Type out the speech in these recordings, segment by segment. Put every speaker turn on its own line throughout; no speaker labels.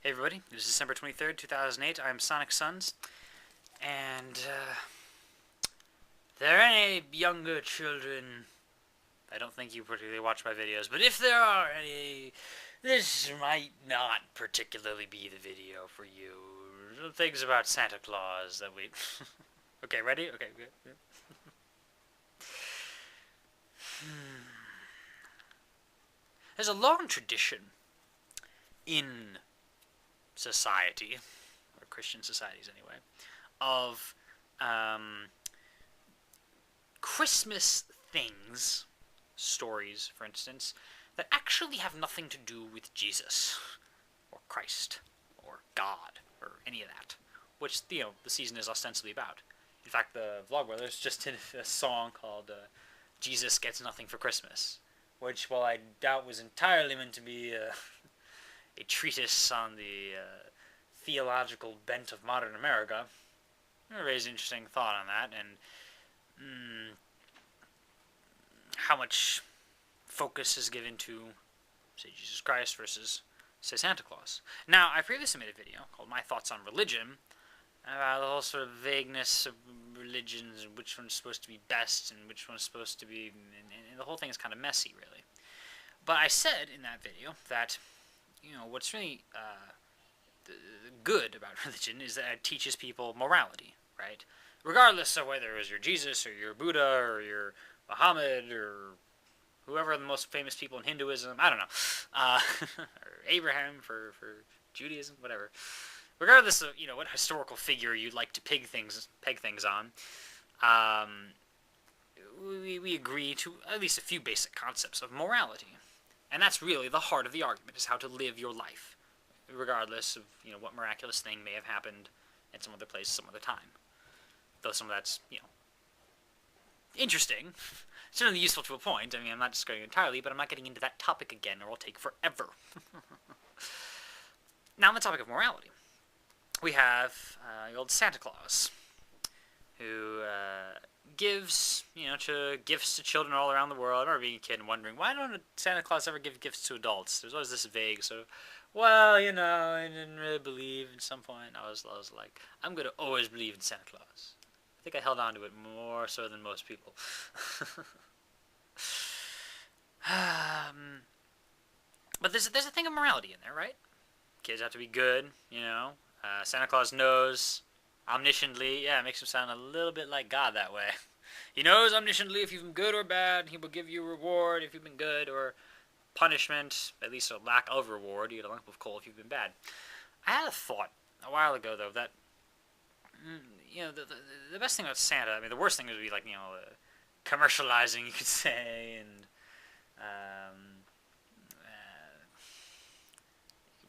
Hey everybody, this is December 23rd, 2008. I'm Sonic Suns, and if there are any younger children, I don't think you particularly watch my videos, but if there are any, this might not particularly be the video for you. Things about Santa Claus that we... Okay, ready? Okay, good. There's a long tradition in society, or Christian societies anyway, of Christmas things, stories, for instance, that actually have nothing to do with Jesus, or Christ, or God, or any of that, which, the season is ostensibly about. In fact, the Vlogbrothers just did a song called Jesus Gets Nothing for Christmas, which, while I doubt was entirely meant to be a treatise on the theological bent of modern America, I raised an interesting thought on that, and how much focus is given to, say, Jesus Christ versus, say, Santa Claus. Now, I previously made a video called My Thoughts on Religion, about the whole sort of vagueness of religions and which one's supposed to be best and which one's supposed to be, and the whole thing is kind of messy, really. But I said in that video that, what's really good about religion is that it teaches people morality, right? Regardless of whether it was your Jesus or your Buddha or your Muhammad or whoever the most famous people in Hinduism, I don't know, or Abraham for Judaism, whatever. Regardless of what historical figure you'd like to peg things on, we agree to at least a few basic concepts of morality, and that's really the heart of the argument: is how to live your life, regardless of what miraculous thing may have happened in some other place, some other time. Though some of that's interesting, certainly useful to a point. I mean, I'm not discarding it entirely, but I'm not getting into that topic again, or it'll take forever. Now, on the topic of morality, we have the old Santa Claus, who gives, gifts to children all around the world. I remember being a kid and wondering, why don't Santa Claus ever give gifts to adults? There's always this vague sort of, well, I didn't really believe at some point. I was like, I'm going to always believe in Santa Claus. I think I held on to it more so than most people. But there's a thing of morality in there, right? Kids have to be good, Santa Claus knows omnisciently. Yeah, it makes him sound a little bit like God that way. He knows omnisciently if you've been good or bad. He will give you a reward if you've been good, or punishment, at least a lack of reward. You get a lump of coal if you've been bad. I had a thought a while ago, though, that the best thing about Santa, I mean, the worst thing would be like commercializing, you could say, and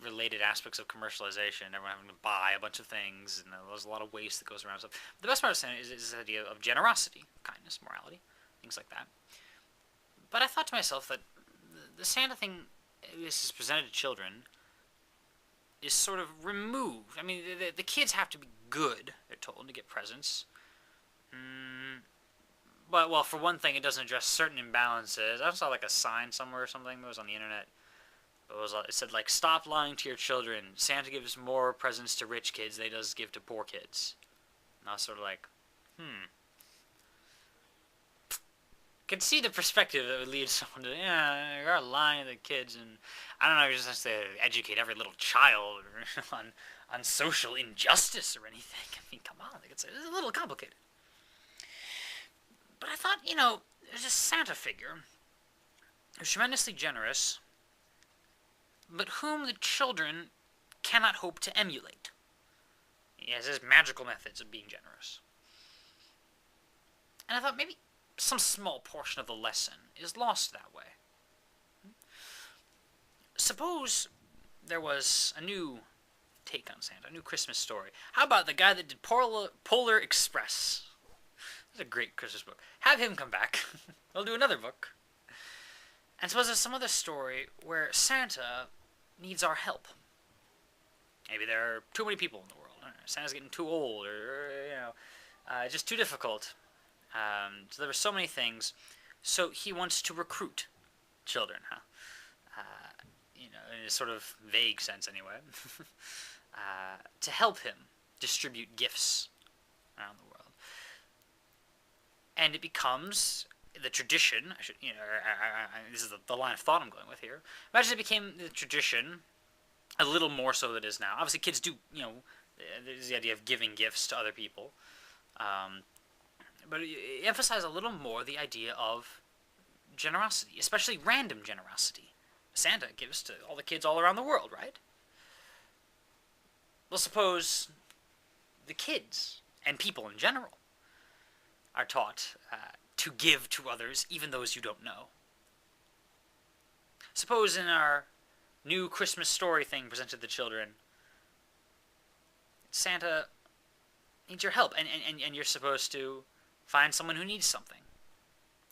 related aspects of commercialization, everyone having to buy a bunch of things, and there's a lot of waste that goes around stuff. The best part of Santa is this idea of generosity, kindness, morality, things like that. But I thought to myself that the Santa thing, this is presented to children, is sort of removed. I mean, the kids have to be good, they're told, to get presents. But, well, for one thing, it doesn't address certain imbalances. I saw like a sign somewhere or something that was on the internet. It said, like, stop lying to your children. Santa gives more presents to rich kids than he does give to poor kids. And I was sort of like, Can see the perspective that would lead someone to, you're lying to the kids, and I don't know, you just have to educate every little child on social injustice or anything. I mean, come on, it's a little complicated. But I thought, there's a Santa figure who's tremendously generous, but whom the children cannot hope to emulate. He has his magical methods of being generous. And I thought maybe some small portion of the lesson is lost that way. Suppose there was a new take on Santa, a new Christmas story. How about the guy that did Polar Express? That's a great Christmas book. Have him come back. We'll do another book. And suppose there's some other story where Santa needs our help. Maybe there are too many people in the world. Santa's getting too old, or just too difficult. So there were so many things. So he wants to recruit children, in a sort of vague sense anyway, to help him distribute gifts around the world. And it becomes the tradition. This is the line of thought I'm going with here. Imagine it became the tradition, a little more so than it is now. Obviously, kids do, there's the idea of giving gifts to other people. But it emphasized a little more the idea of generosity, especially random generosity. Santa gives to all the kids all around the world, right? Well, suppose the kids and people in general are taught to give to others, even those you don't know. Suppose in our new Christmas story thing presented to the children, Santa needs your help, and you're supposed to find someone who needs something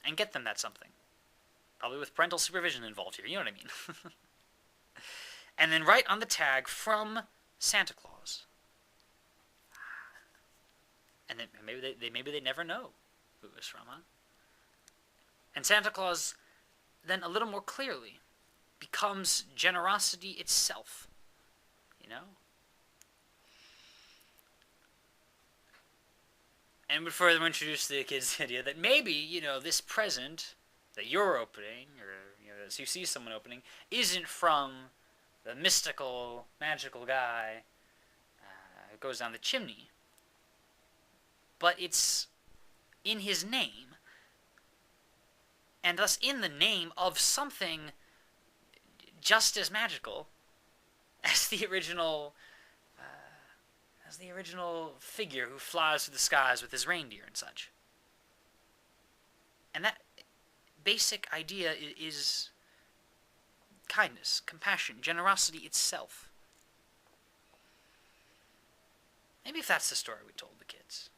and get them that something. Probably with parental supervision involved here, you know what I mean? And then write on the tag, from Santa Claus. And then maybe they never know who it was from, huh? And Santa Claus then a little more clearly becomes generosity itself, And would further introduce the kids the idea that maybe, this present that you're opening, or as you see someone opening, isn't from the mystical, magical guy who goes down the chimney, but it's in his name, and thus in the name of something just as magical as the original figure who flies through the skies with his reindeer and such. And that basic idea is kindness, compassion, generosity itself. Maybe if that's the story we told the kids.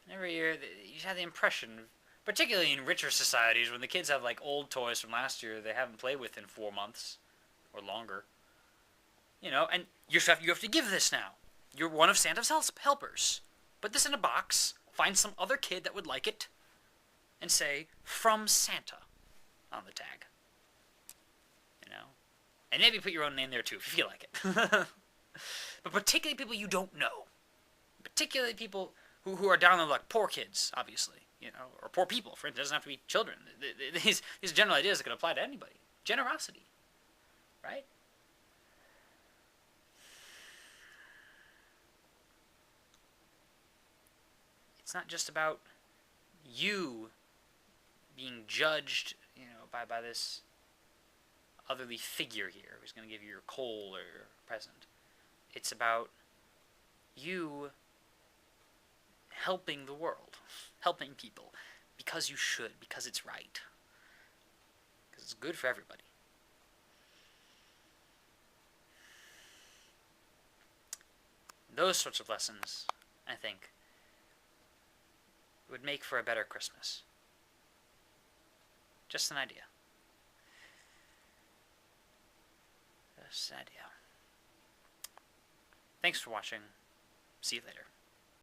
And every year, you have the impression, particularly in richer societies, when the kids have old toys from last year they haven't played with in 4 months or longer. And you have to give this now. You're one of Santa's helpers. Put this in a box, find some other kid that would like it, and say, from Santa on the tag. And maybe put your own name there too, if you feel like it. But particularly people you don't know. Particularly people who are down on luck. Poor kids, obviously. Or poor people, for instance. It doesn't have to be children. These general ideas that can apply to anybody. Generosity. Right? It's not just about you being judged, by this otherly figure here who's going to give you your coal or your present. It's about you helping the world, helping people, because you should, because it's right, because it's good for everybody. Those sorts of lessons, I think, would make for a better Christmas. Just an idea. Just an idea. Thanks for watching. See you later.